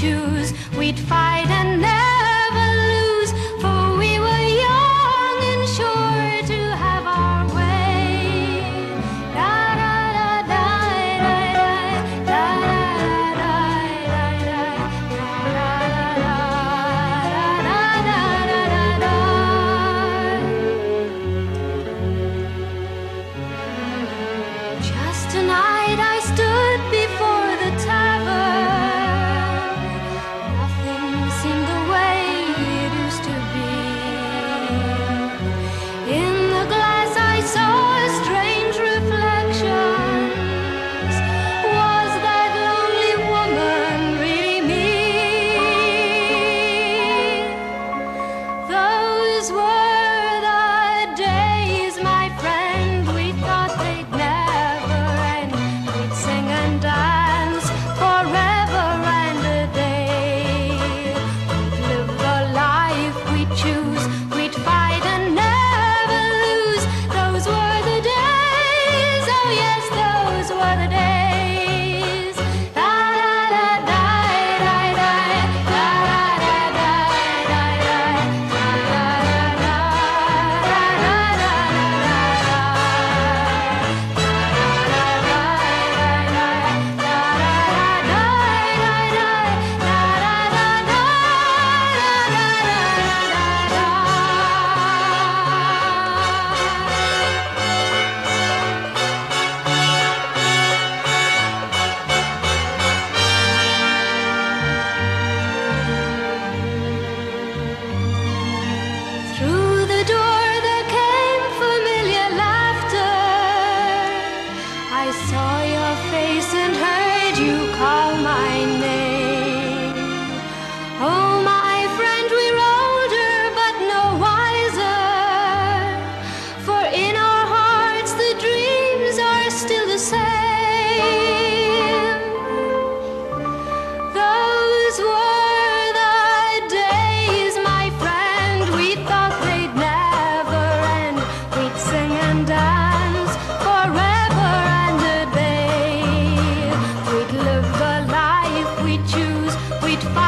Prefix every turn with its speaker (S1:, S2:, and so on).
S1: choose. We'd fight and never lose, for we were young and sure to have our way. Da da da da da da da da da. Just tonight I stood before the tavern. Nothing seemed the way it used to be. In the glass I saw strange reflections. Was that lonely woman really me? Those were the days, my friend, we thought they'd never end. We'd sing and dance forever and a day. We'd live the life we'd choose. We'd fight and never lose. Those were the days, oh yes, those were the days. Da da da da da da da da da Through the door there came familiar laughter. I saw your face and heard you call my name. Oh, my friend, we're older but no wiser, for in our hearts the dreams are still the same. Those were the days, my friend, we thought they'd never end. We'd sing and dance forever and a day. We'd live the life we'd choose. We'd fight